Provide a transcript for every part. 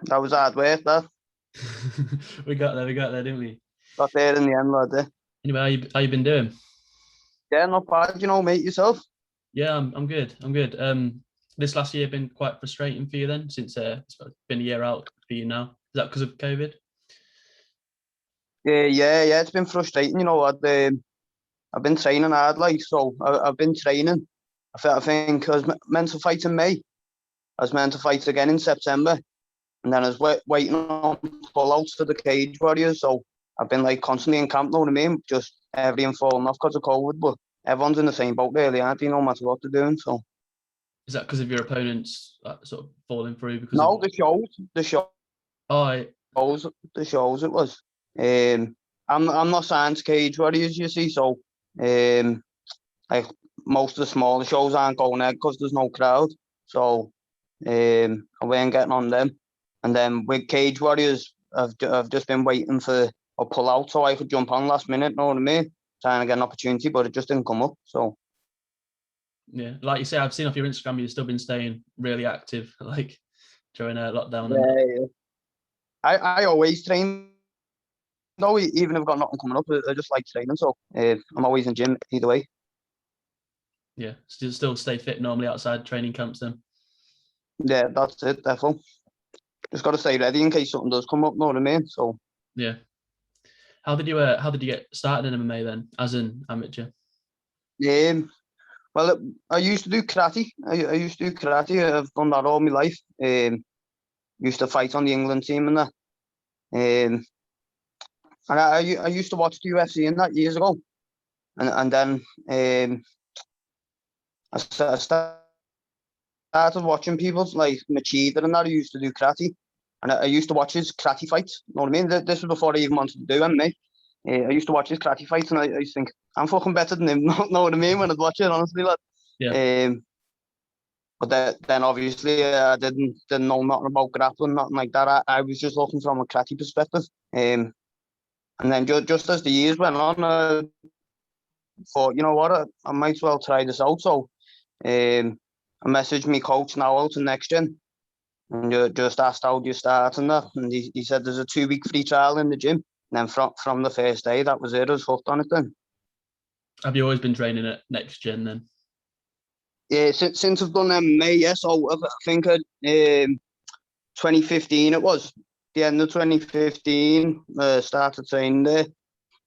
That was hard work, that. We got there, didn't we? Got there in the end, lad. Anyway, how you been doing? Yeah, not bad, mate, yourself? Yeah, I'm good. I'm good. This last year been quite frustrating for you then, since it's been a year out for you now. Is that because of COVID? Yeah, it's been frustrating, I've been training hard, like, so I've been training. I think I was meant to fight in May. I was meant to fight again in September. And then I was waiting on pull-outs for the Cage Warriors, so I've been, like, constantly in camp, know what I mean? Just everything falling off because of COVID, but everyone's in the same boat, really, aren't they, no matter what they're doing, so. Is that because of your opponents sort of falling through because of? No, Oh, the shows it was. I'm not signed to Cage Warriors, you see, so like most of the smaller shows aren't going there because there's no crowd. So I weren't getting on them. And then with Cage Warriors, I've just been waiting for a pull out so I could jump on last minute, know what I mean? Trying to get an opportunity, but it just didn't come up. So yeah, like you say, I've seen off your Instagram you've still been staying really active, like during a lockdown and that. yeah. I always train. No, even if I've got nothing coming up, I just like training. So I'm always in gym either way. Yeah, still stay fit normally outside training camps then. Yeah, that's it, definitely. Just got to stay ready in case something does come up, know what I mean? So Yeah. How did you get started in MMA then, as an amateur? well, I used to do karate. I used to do karate. I've done that all my life. Used to fight on the England team and that. Um, and I used to watch the UFC and that years ago. And then I started watching people like Machida and that who used to do karate. And I used to watch his karate fights. You know what I mean? This was before I even wanted to do MMA. I used to watch his karate fights and I used to think, I'm fucking better than him. Know what I mean? When I'd watch it, honestly, lad. Yeah. But then obviously I didn't know nothing about grappling, nothing like that. I was just looking from a karate perspective. And then just as the years went on, I thought, you know what, I might as well try this out. So I messaged my coach now out in Next Gen and just asked how do you start and that. And he said there's a 2-week free trial in the gym. And then from the first day, that was it. I was hooked on it then. Have you always been training at Next Gen then? Yeah, since I've done MMA, yes. So I think 2015 it was. The end of 2015, started training there.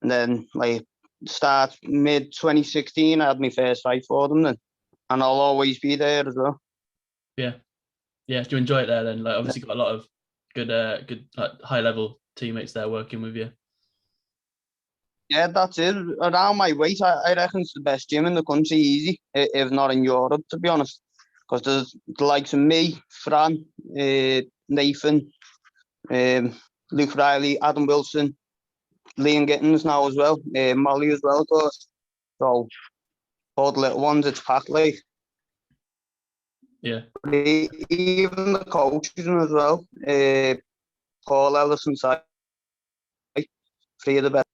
And then, like, start mid 2016, I had my first fight for them then. And I'll always be there as well. Yeah. Yeah. Do you enjoy it there then? Like, obviously got a lot of good like, high level teammates there working with you. Yeah, that's it. Around my weight, I reckon it's the best gym in the country, easy, if not in Europe, to be honest. Because there's the likes of me, Fran, Nathan, Luke Riley, Adam Wilson, Liam Gittins now as well, Molly as well, of course. So all the little ones, it's packed like. Yeah. Even the coaches as well. Paul Ellis and Si, three of the best.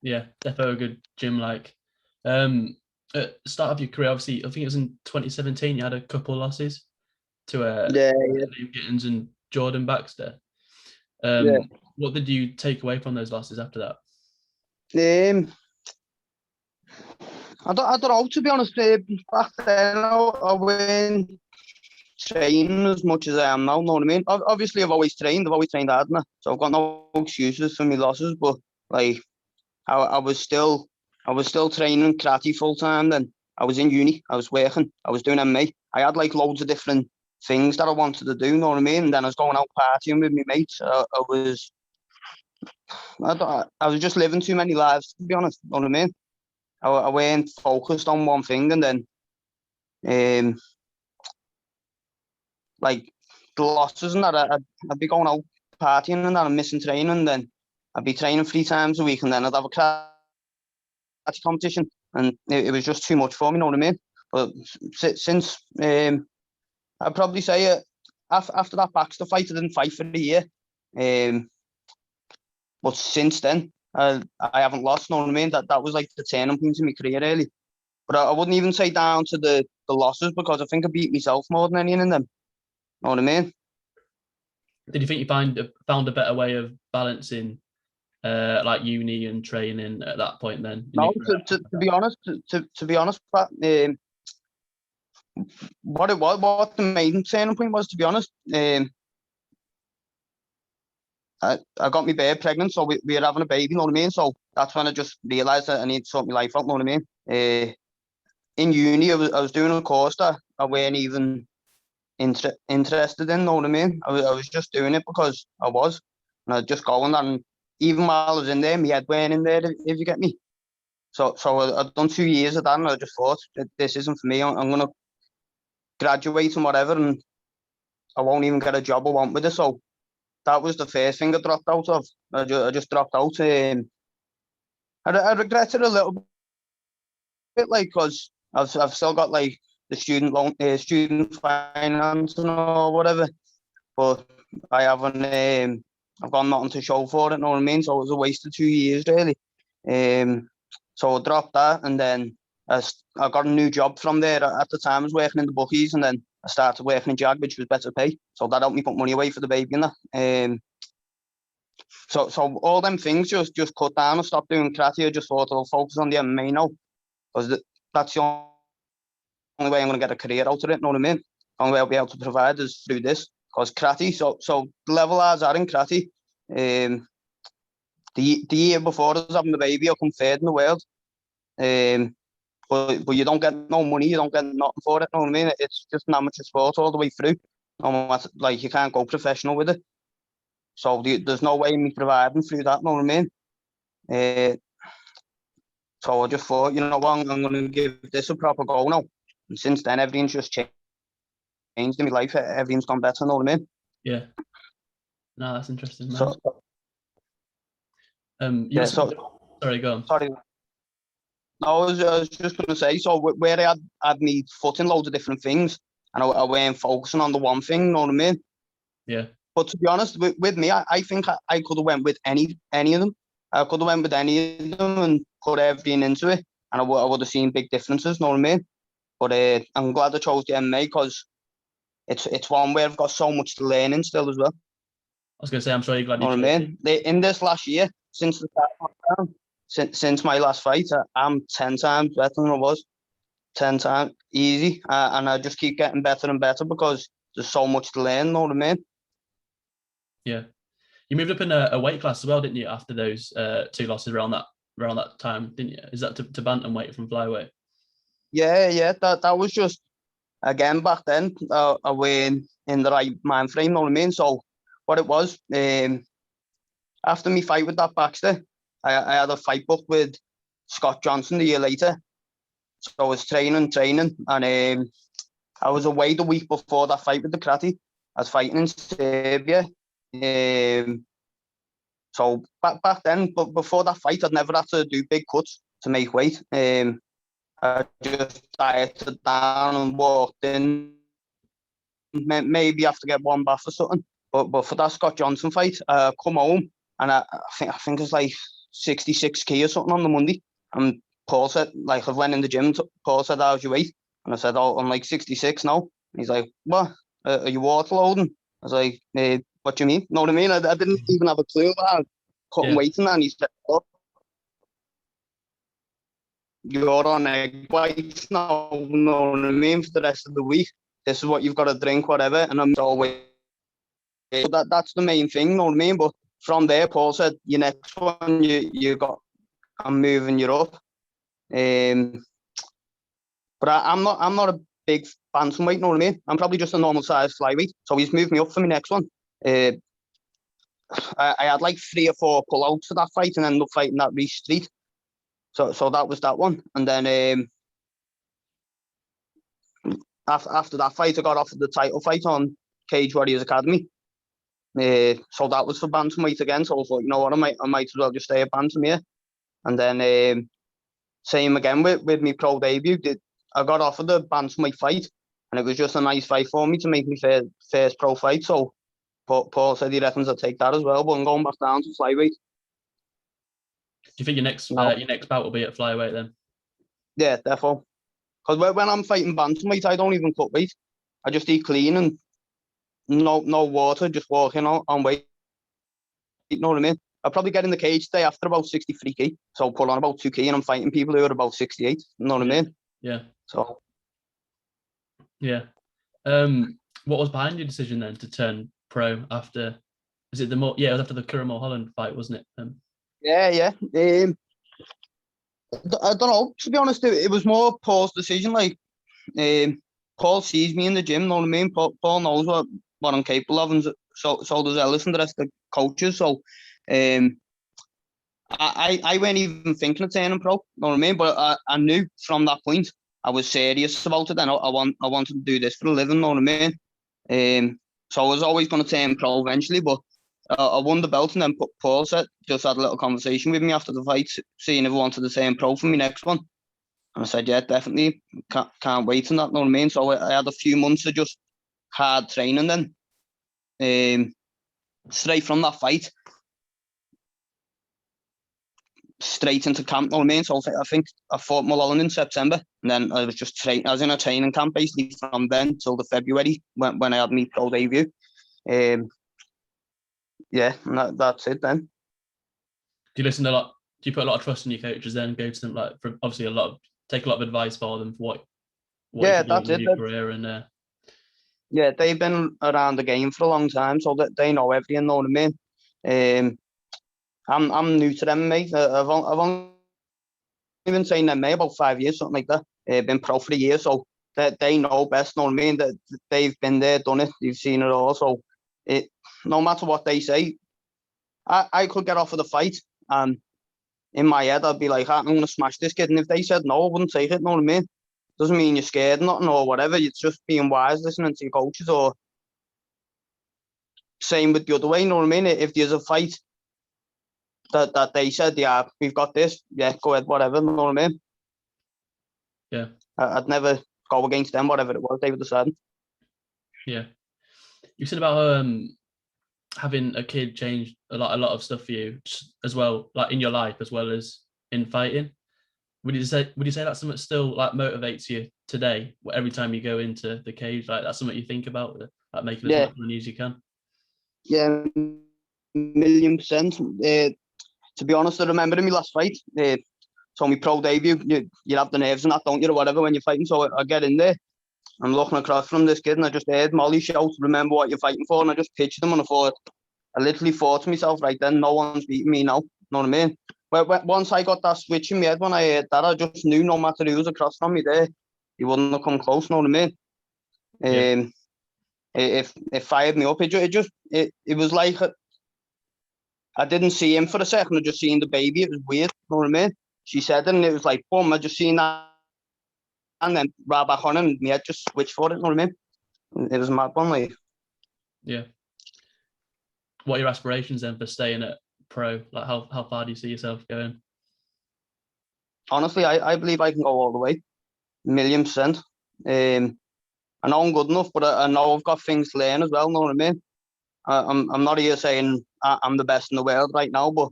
Yeah, definitely a good gym. Like, at the start of your career, obviously, I think it was in 2017. You had a couple losses to Yeah, Liam Gittins and Jordan Baxter. yeah. What did you take away from those losses after that? I don't know, to be honest. Back then, I went training as much as I am now. Know what I mean? Obviously, I've always trained. I've always trained hard, now, so I've got no excuses for my losses. But like, I was still training karate full time. Then I was in uni. I was working. I was doing MMA. I had like loads of different things that I wanted to do. Know what I mean? And then I was going out partying with my mates. I was just living too many lives, to be honest. Know what I mean? I weren't focused on one thing, and then like the losses and that, I'd be going out partying and that, and missing training. And then I'd be training 3 times a week, and then I'd have a karate competition, and it was just too much for me. Know what I mean? But since I'd probably say after that Baxter fight, I didn't fight for a year. But since then, I haven't lost. Know what I mean? That was like the turning point in my career, really. But I wouldn't even say down to the losses, because I think I beat myself more than any of them. Know what I mean? Did you think you found a better way of balancing like uni and training at that point then? No, to be honest, to be honest, Pat, what the main turning point was, to be honest, I got my babe pregnant, so we were having a baby, you know what I mean? So that's when I just realised that I need to sort my life out, you know what I mean? In uni, I was doing a course that I weren't even interested in, you know what I mean? I was just doing it because I was, and I was just going, and even while I was in there, my head weren't in there, if you get me. So I'd done 2 years of that, and I just thought, this isn't for me. I'm going to graduate and whatever, and I won't even get a job I want with it. So that was the first thing I dropped out of. I just dropped out. I regret it a little bit, like, because I've still got like the student loan, student finance and or whatever, but I haven't. I've got nothing to show for it. Know what I mean? So it was a waste of 2 years, really. So I dropped that, and then I got a new job from there. At the time, I was working in the bookies, and then I started working in Jag, which was better pay. So that helped me put money away for the baby and that. So all them things just cut down. I stopped doing karate. I just thought I'll focus on the MMA now, because that's the only way I'm going to get a career out of it. Know what I mean? The only way I'll be able to provide is through this. Because karate, so the level as are in karate, the year before I was having the baby, I come third in the world. But you don't get no money, you don't get nothing for it. Know what I mean? It's just an amateur sport all the way through. No matter, like, you can't go professional with it. So there's no way of me providing through that. Know what I mean? So I just thought, you know what, I'm going to give this a proper go now. And since then, everything's just changed in my life. Everything's gone better. Know what I mean? Yeah. No, that's interesting, man. So, yeah. Sorry, go on. Sorry. No, I was just going to say, so where I had me foot in loads of different things, and I weren't focusing on the one thing, you know what I mean? Yeah. But to be honest, with me, I think I could have went with any of them. I could have went with any of them and put everything into it, and I would have seen big differences, you know what I mean? But I'm glad I chose the MMA, because it's one where I've got so much to learn in still as well. I was going to say, I'm sure you're glad you you know chose what I mean? In this last year, since the start of lockdown, since my last fight, I'm 10 times better than I was. 10 times easy, and I just keep getting better and better because there's so much to learn. Know what I mean? Yeah, you moved up in a weight class as well, didn't you? After those 2 losses around that time, didn't you? Is that to bantamweight from flyweight? Yeah. That was just, again, back then. I went in the right mind frame. Know what I mean? So what it was, after me fight with that Baxter, I had a fight book with Scott Johnson the year later. So I was training, and I was away the week before that fight with the karate. I was fighting in Serbia. So back then, but before that fight, I'd never had to do big cuts to make weight. I just dieted down and walked in. Maybe have to get one bath or something. But for that Scott Johnson fight, I come home, and I think it's like 66 kg or something on the Monday. And Paul said, like, I went in the gym. Paul said, "How's your weight?" And I said, "Oh, I'm like 66 now." And he's like, "What? Are you water loading?" I was like, "What do you mean?" Know what I mean? I didn't even have a clue about cutting weight in that. And he said, "Oh, you're on egg whites now." Know what I mean? For the rest of the week, this is what you've got to drink, whatever. And I'm always, so that's the main thing. Know what I mean? But from there, Paul said, "Your next one, you got. I'm moving you up." But I'm not a big bantamweight, know what I mean? I'm probably just a normal size flyweight. So he's moved me up for my next one. I had like 3 or 4 pullouts for that fight, and ended up fighting that Reece Street. So that was that one. And then after that fight, I got offered the title fight on Cage Warriors Academy. So that was for bantamweight again. So I thought, you know what, I might as well just stay at bantam here. And then same again with my pro debut. I got offered the bantamweight fight, and it was just a nice fight for me to make my first pro fight. So Paul said he reckons I'll take that as well, but I'm going back down to flyweight. Do you think your next bout will be at flyweight then? Yeah, definitely. Because when I'm fighting bantamweight, I don't even cut weight. I just eat clean and no water, just walking on weight. You know what I mean? I'll probably get in the cage today after about 63 kg. So I'll pull on about 2 kg and I'm fighting people who are about 68. You know what I mean? Yeah. So Yeah. What was behind your decision then to turn pro after? Is it it was after the Curran Mulholland fight, wasn't it? yeah. I don't know. To be honest, it was more Paul's decision. Like, Paul sees me in the gym. Know what I mean? Paul knows what I'm capable of, and so does Ellis and the rest of the coaches. So, I weren't even thinking of turning pro. Know what I mean? But I knew from that point I was serious about it, and I wanted to do this for a living. Know what I mean? So I was always going to turn pro eventually, but I won the belt, and then Paul just had a little conversation with me after the fight, seeing if I wanted to turn pro for my next one. And I said, yeah, definitely, can't wait and that, know what I mean? So I had a few months of just hard training then. Straight from that fight, straight into camp, know what I mean? So I think I fought Mulholland in September, and then I was just I was in a training camp basically from then till the February when I had my pro debut. Yeah, and that's it then. Do you listen a lot? Do you put a lot of trust in your coaches then? Go to them like for obviously take a lot of advice for them for what you should do in your career and. Yeah, they've been around the game for a long time, so that they know everything. Know what I mean? I'm new to them, mate. I've only been saying MMA about 5 years, something like that. Been pro for a year, so that they know best. Know what I mean? That they've been there, done it. They've seen it all. So no matter what they say, I could get off of the fight, and in my head I'd be like, I'm gonna smash this kid. And if they said no, I wouldn't take it. Know what I mean? Doesn't mean you're scared, nothing or whatever. It's just being wise, listening to your coaches, or same with the other way. You know what I mean? If there's a fight that they said, yeah, we've got this, yeah, go ahead, whatever. You know what I mean? Yeah. I'd never go against them, whatever it was they were deciding. Yeah. You said about having a kid change a lot of stuff for you as well, like in your life as well as in fighting. Would you say that's something that still like motivates you today? Every time you go into the cage, like that's something you think about, like making as much money as you can. Yeah, 1,000,000%. To be honest, I remember in my last fight, so my pro debut, you have the nerves and that, don't you, or whatever, when you're fighting. So I get in there, I'm looking across from this kid, and I just heard Molly shout, "Remember what you're fighting for," and I just pictured him, and I literally thought to myself, right then, no one's beating me now. Know what I mean? Once I got that switch in my head, when I heard that, I just knew no matter who was across from me there, he wouldn't have come close. Know what I mean? Yeah. It fired me up. It was like I didn't see him for a second. I just seen the baby. It was weird. Know what I mean? She said it, and it was like, boom! I just seen that, and then right back on, and my head just switched for it. Know what I mean? It was a mad one, like. Yeah. What are your aspirations then for staying at pro? Like how far do you see yourself going? Honestly, I believe I can go all the way, 1,000,000%. I know I'm good enough, but I know I've got things to learn as well. Know what I mean? I'm not here saying I'm the best in the world right now, but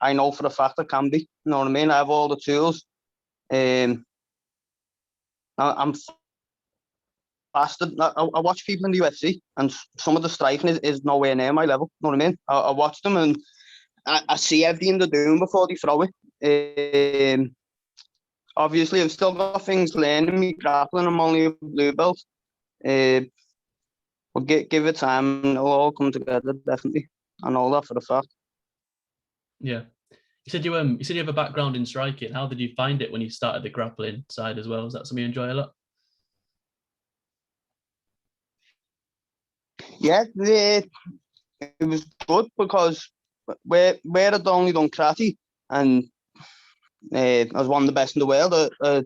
I know for a fact I can be. You know what I mean? I have all the tools. I'm faster. I watch people in the UFC, and some of the striking is nowhere near my level. You know what I mean? I watch them, and I see everything they're doing before they throw it. Obviously, I've still got things to learn in me grappling. I'm only a blue belt. But give it time, and it'll all come together, definitely. I know that for a fact. Yeah. You said you have a background in striking. How did you find it when you started the grappling side as well? Is that something you enjoy a lot? Yeah, it was good because where I'd only done karate and I was one of the best in the world. I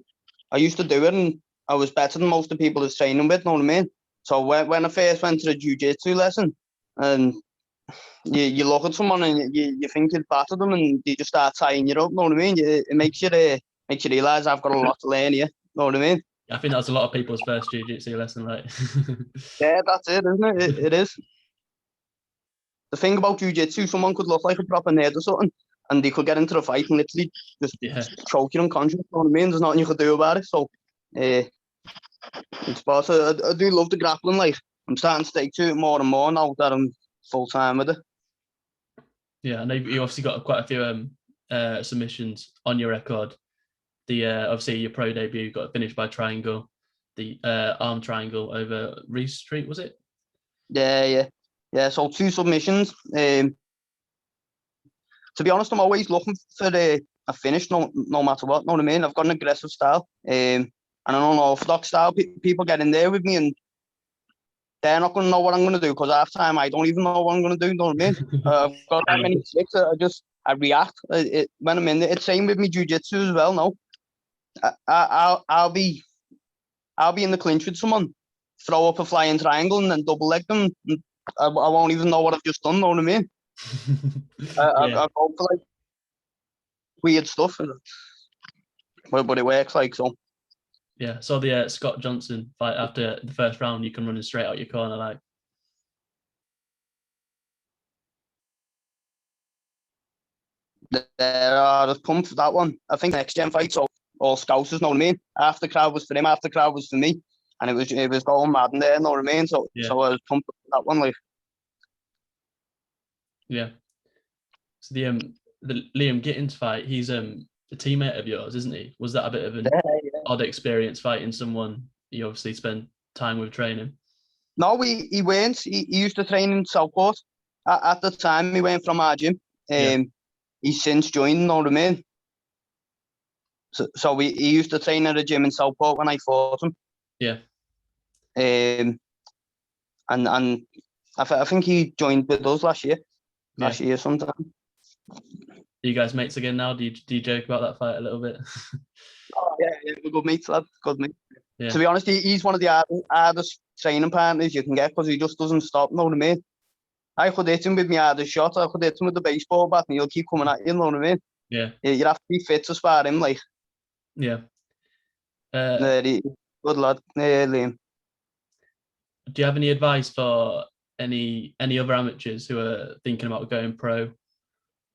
used to do it, and I was better than most of the people I was training with. Know what I mean? So when I first went to the jiu-jitsu lesson, and you look at someone and you think you've battered them, and they just start tying you up. Know what I mean? It makes you realise I've got a lot to learn here. Know what I mean? I think that's a lot of people's first jiu-jitsu lesson, right? Yeah, that's it, isn't it? It is. The thing about jiu-jitsu, someone could look like a proper nerd or something, and they could get into the fight and literally just choke you unconscious. You know what I mean? There's nothing you could do about it. So in sports. I do love the grappling. Like I'm starting to stick to it more and more now that I'm full time with it. Yeah, and you obviously got quite a few submissions on your record. The obviously your pro debut got finished by triangle, the arm triangle over Reese Street, was it? Yeah. So 2 submissions. To be honest, I'm always looking for a finish, no matter what. Know what I mean? I've got an aggressive style, and an unorthodox style. People get in there with me, and they're not going to know what I'm going to do because half time I don't even know what I'm going to do. Know what I mean? I've got that many tricks. I react. When I'm in there, it's same with me jiu-jitsu as well. No, I'll be in the clinch with someone, throw up a flying triangle, and then double leg them. And I won't even know what I've just done. Know what I mean? I go for like weird stuff, but it works like so. Yeah, so the Scott Johnson fight after the first round, you come running straight out your corner like. I was pumped for that one. I think the next gen fight, so all Scousers, know what I mean? Half the crowd was for him, half the crowd was for me. And it was going mad in there, know what I mean? So I was pumped for that one. Like, yeah. So the Liam Gittins fight, he's a teammate of yours, isn't he? Was that a bit of an odd experience fighting someone you obviously spent time with training? No, he weren't. He used to train in Southport. At the time, he went from our gym. He's since joined, know what I mean? So he used to train at a gym in Southport when I fought him. Yeah. And I think he joined with us last year sometime. Are you guys mates again now? Do you joke about that fight a little bit? Yeah, we're good mates, lad. Good mate. Yeah. To be honest, he's one of the hardest training partners you can get because he just doesn't stop, know what I mean? I could hit him with my hardest shot, I could hit him with the baseball bat and he'll keep coming at you, know what I mean? Yeah. You have to be fit to spar him, like. Yeah. Good lad, Liam. Do you have any advice for any other amateurs who are thinking about going pro,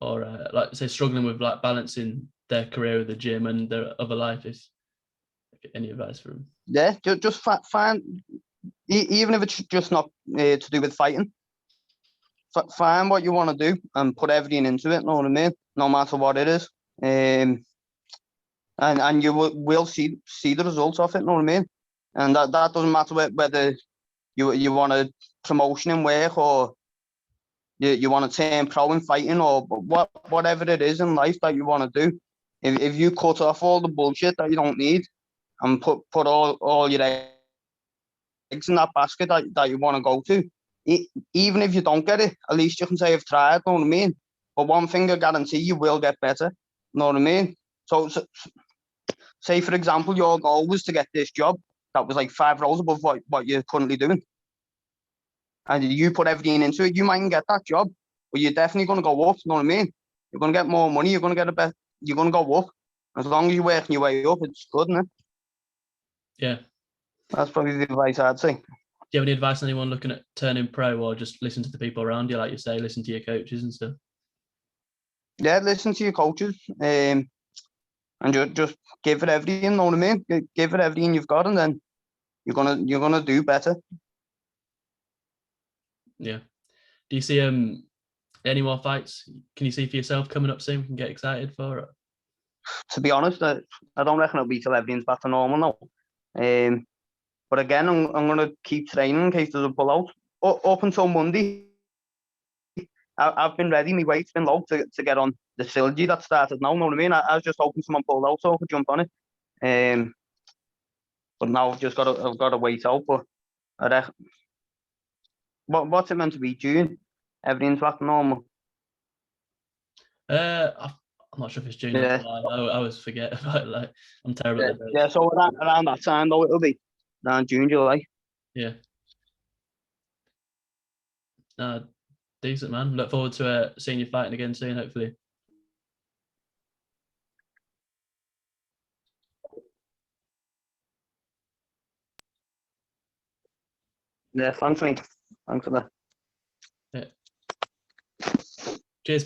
or like say struggling with like balancing their career with the gym and their other life? Is any advice for them? Yeah, just find, even if it's just not to do with fighting, find what you want to do and put everything into it. Know what I mean? No matter what it is, and you will see the results of it. Know what I mean? And that doesn't matter whether you want a promotion in work or you want to turn pro in fighting or whatever it is in life that you want to do. If you cut off all the bullshit that you don't need and put all your eggs in that basket that you want to go to, even if you don't get it, at least you can say I've tried. Know what I mean? But one thing I guarantee, you will get better. Know what I mean? So say for example your goal was to get this job that was like 5 roles above what you're currently doing, and you put everything into it, you mightn't get that job, but you're definitely going to go up. Know what I mean? You're going to get more money. You're going to get you're going to go up. As long as you're working your way up, it's good, isn't it? Yeah. That's probably the advice I'd say. Do you have any advice on anyone looking at turning pro, or just listen to the people around you, like you say, listen to your coaches and stuff? Yeah, listen to your coaches, and just give it everything. Know what I mean? Give it everything you've got, and then you're gonna do better. Yeah. Do you see any more fights? Can you see for yourself coming up soon? We can get excited for it. To be honest, I don't reckon it'll be till everything's back to normal now. But again, I'm gonna keep training in case there's a pullout. Up until Monday, I've been ready. My weight's been low to get on the trilogy that started now. Know what I mean? I was just hoping someone pulled out so I could jump on it. But now I've got to wait out. But I reckon, what's it meant to be? June? Everything's back to normal. I'm not sure if it's June. Yeah. I always forget about it. Like, I'm terrible at the dates. Yeah, so around that time though it'll be around June, July. Yeah. Decent, man. Look forward to seeing you fighting again soon, hopefully. Yeah, thanks mate. Thanks for that. Yeah. Cheers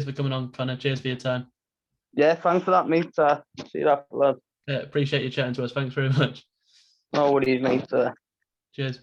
for coming on, Connor. Cheers for your time. Yeah, thanks for that, mate. See you after, lad. Appreciate you chatting to us. Thanks very much. No worries, mate. Cheers.